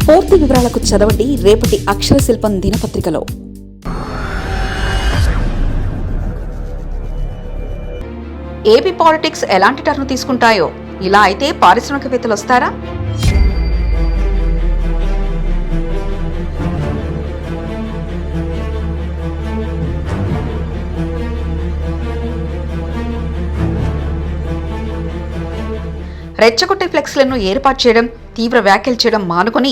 పూర్తి వివరాలకు చదవండి రేపటి అక్షర శిల్పం దినపత్రికలో. ఏపీ పాలిటిక్స్ ఎలాంటి టర్న్ తీసుకుంటాయో, ఇలా అయితే పారిశ్రామికవేత్తలు వస్తారా? రెచ్చగొట్టే ఫ్లెక్స్లను ఏర్పాటు చేయడం, తీవ్ర వ్యాఖ్యలు చేయడం మానుకొని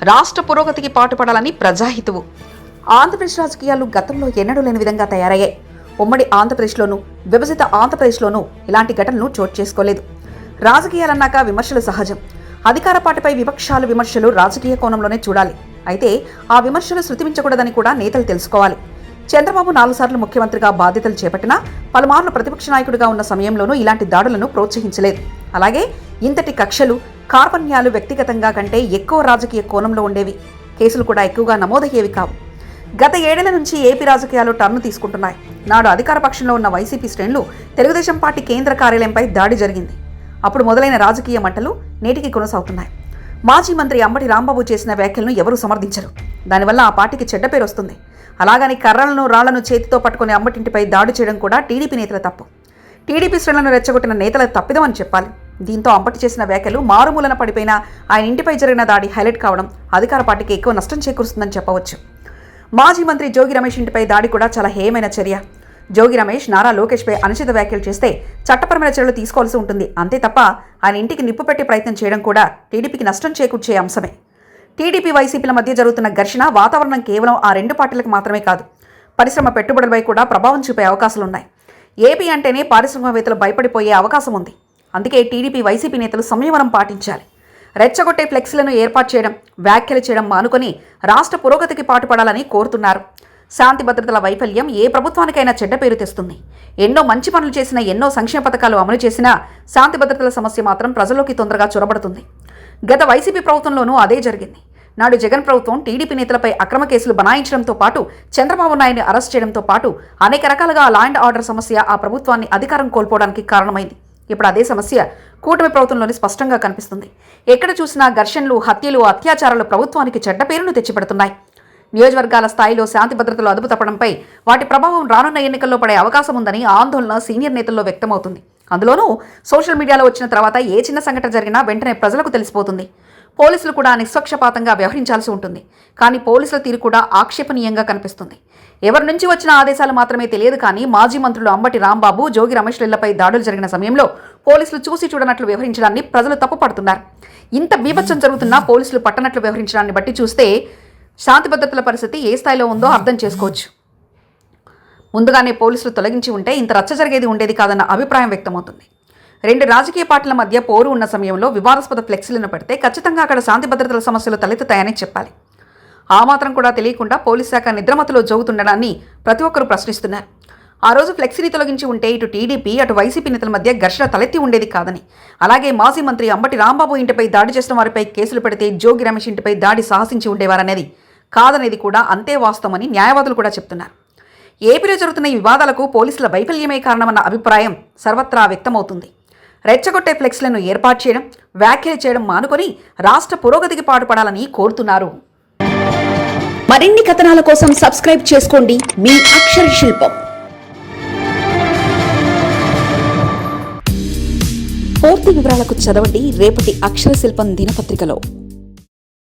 రాష్ట్ర పురోగతికి పాటుపడాలని ప్రజాహితువు. ఆంధ్రప్రదేశ్ రాజకీయాలు గతంలో ఎన్నడూ లేని విధంగా తయారయ్యాయి. ఉమ్మడి ఆంధ్రప్రదేశ్లోనూ, విభజిత ఆంధ్రప్రదేశ్లోనూ ఇలాంటి ఘటనలు చోటు చేసుకోలేదు. రాజకీయాలన్నాక విమర్శలు సహజం. అధికార పార్టీపై విపక్షాలు విమర్శలు రాజకీయ కోణంలోనే చూడాలి. అయితే ఆ విమర్శలు శృతిమించకూడదని కూడా నేతలు తెలుసుకోవాలి. చంద్రబాబు 4 సార్లు ముఖ్యమంత్రిగా బాధ్యతలు చేపట్టినా, పలుమార్లు ప్రతిపక్ష నాయకుడిగా ఉన్న సమయంలోనూ ఇలాంటి దాడులను ప్రోత్సహించలేదు. అలాగే ఇంతటి కక్షలు, కార్పణ్యాలు వ్యక్తిగతంగా కంటే ఎక్కువ రాజకీయ కోణంలో ఉండేవి. కేసులు కూడా ఎక్కువగా నమోదయ్యేవి కావు. గత 7 ఏళ్ల నుంచి ఏపీ రాజకీయాలు టర్ను తీసుకుంటున్నాయి. నాడు అధికార పక్షంలో ఉన్న వైసీపీ శ్రేణులు తెలుగుదేశం పార్టీ కేంద్ర కార్యాలయంపై దాడి జరిగింది. అప్పుడు మొదలైన రాజకీయ మంటలు నేటికి కొనసాగుతున్నాయి. మాజీ మంత్రి అంబటి రాంబాబు చేసిన వ్యాఖ్యలను ఎవరూ సమర్థించరు. దానివల్ల ఆ పార్టీకి చెడ్డ పేరు వస్తుంది. అలాగని కర్రలను, రాళ్లను చేతితో పట్టుకుని అంబటింటిపై దాడి చేయడం కూడా టీడీపీ నేతల తప్పు. టీడీపీ శ్రేణులను రెచ్చగొట్టిన నేతల తప్పిదమని చెప్పాలి. దీంతో అంబటి చేసిన వ్యాఖ్యలు మారుమూలన పడిపోయిన ఆయన ఇంటిపై జరిగిన దాడి హైలైట్ కావడం అధికార పార్టీకి ఎక్కువ నష్టం చేకూరుస్తుందని చెప్పవచ్చు. మాజీ మంత్రి జోగి రమేష్ ఇంటిపై దాడి కూడా చాలా హేయమైన చర్య. జోగి రమేష్ నారా లోకేష్పై అనుచిత వ్యాఖ్యలు చేస్తే చట్టపరమైన చర్యలు తీసుకోవాల్సి ఉంటుంది. అంతే తప్ప ఆయన ఇంటికి నిప్పు పెట్టే ప్రయత్నం చేయడం కూడా టీడీపీకి నష్టం చేకూర్చే అంశమే. టీడీపీ, వైసీపీల మధ్య జరుగుతున్న ఘర్షణ వాతావరణం కేవలం ఆ 2 పార్టీలకు మాత్రమే కాదు, పరిశ్రమ పెట్టుబడులపై కూడా ప్రభావం చూపే అవకాశాలున్నాయి. ఏపీ అంటేనే పారిశ్రామికవేత్తలు భయపడిపోయే అవకాశం ఉంది. అందుకే టీడీపీ, వైసీపీ నేతలు సంయమనం పాటించాలి. రెచ్చగొట్టే ఫ్లెక్సీలను ఏర్పాటు చేయడం, వ్యాఖ్యలు చేయడం మానుకొని రాష్ట్ర పురోగతికి పాటుపడాలని కోరుతున్నారు. శాంతి భద్రతల వైఫల్యం ఏ ప్రభుత్వానికైనా చెడ్డ పేరు తెస్తుంది. ఎన్నో మంచి పనులు చేసినా, ఎన్నో సంక్షేమ పథకాలు అమలు చేసినా శాంతి భద్రతల సమస్య మాత్రం ప్రజల్లోకి తొందరగా చొరబడుతుంది. గత వైసీపీ ప్రభుత్వంలోనూ అదే జరిగింది. నాడు జగన్ ప్రభుత్వం టీడీపీ నేతలపై అక్రమ కేసులు బనాయించడంతో పాటు చంద్రబాబు నాయుడిని అరెస్ట్ చేయడంతో పాటు అనేక రకాలుగా లా అండ్ ఆర్డర్ సమస్య ఆ ప్రభుత్వాన్ని అధికారం కోల్పోవడానికి కారణమైంది. ఇప్పుడు అదే సమస్య కూటమి ప్రభుత్వంలోని స్పష్టంగా కనిపిస్తుంది. ఎక్కడ చూసినా ఘర్షణలు, హత్యలు, అత్యాచారాలు ప్రభుత్వానికి చెడ్డ పేరును తెచ్చిపెడుతున్నాయి. నియోజకవర్గాల స్థాయిలో శాంతి భద్రతలు అదుపు తప్పడంపై వాటి ప్రభావం రానున్న ఎన్నికల్లో పడే అవకాశం ఉందని ఆందోళన సీనియర్ నేతల్లో వ్యక్తమవుతుంది. అందులోనూ సోషల్ మీడియాలో వచ్చిన తర్వాత ఏ చిన్న సంఘటన జరిగినా వెంటనే ప్రజలకు తెలిసిపోతుంది. పోలీసులు కూడా నిష్పక్షపాతంగా వ్యవహరించాల్సి ఉంటుంది. కానీ పోలీసుల తీరు కూడా ఆక్షేపణీయంగా కనిపిస్తుంది. ఎవరి నుంచి వచ్చిన ఆదేశాలు మాత్రమే తెలియదు. కానీ మాజీ మంత్రులు అంబటి రాంబాబు, జోగి రమేష్ ఇళ్లపై దాడులు జరిగిన సమయంలో పోలీసులు చూసి చూడనట్లు వ్యవహరించడాన్ని ప్రజలు తప్పుపడుతున్నారు. ఇంత బీభత్సం జరుగుతున్నా పోలీసులు పట్టనట్లు వ్యవహరించడాన్ని బట్టి చూస్తే శాంతి భద్రతల పరిస్థితి ఏ స్థాయిలో ఉందో అర్థం చేసుకోవచ్చు. ముందుగానే పోలీసులు తొలగించి ఉంటే ఇంత రచ్చ జరిగేది ఉండేది కాదన్న అభిప్రాయం వ్యక్తమవుతుంది. 2 రాజకీయ పార్టీల మధ్య పోరు ఉన్న సమయంలో వివాదాస్పద ఫ్లెక్సీలను పెడితే ఖచ్చితంగా అక్కడ శాంతి భద్రతల సమస్యలు తలెత్తుతాయని చెప్పాలి. ఆ మాత్రం కూడా తెలియకుండా పోలీస్ శాఖ నిద్రమతులో జోగుతుండడాన్ని ప్రతి ఒక్కరూ ప్రశ్నిస్తున్నారు. ఆ రోజు ఫ్లెక్సీని తొలగించి ఉంటే ఇటు టీడీపీ, అటు వైసీపీ నేతల మధ్య ఘర్షణ తలెత్తి ఉండేది కాదని, అలాగే మాజీ మంత్రి అంబటి రాంబాబు ఇంటిపై దాడి చేసిన వారిపై కేసులు పెడితే జోగి రమేష్ ఇంటిపై దాడి సాహసించి ఉండేవారనేది కాదనేది కూడా అంతే వాస్తవమని న్యాయవాదులు కూడా చెప్తున్నారు. ఏపీలో జరుగుతున్న ఈ వివాదాలకు పోలీసుల వైఫల్యమే కారణమన్న అభిప్రాయం సర్వత్రా వ్యక్తమవుతుంది. రెచ్చగొట్టే ఫ్లెక్స్లను ఏర్పాటు చేయడం, వ్యాఖ్యలు చేయడం మానుకొని రాష్ట్ర పురోగతికి పాటుపడాలని కోరుతున్నారు. మరిన్ని కథనాల కోసం సబ్స్క్రైబ్ చేసుకోండి మీ అక్షర శిల్పం. పూర్తి వివరాలకు చదవండి రేపటి అక్షర శిల్పం దినపత్రికలో.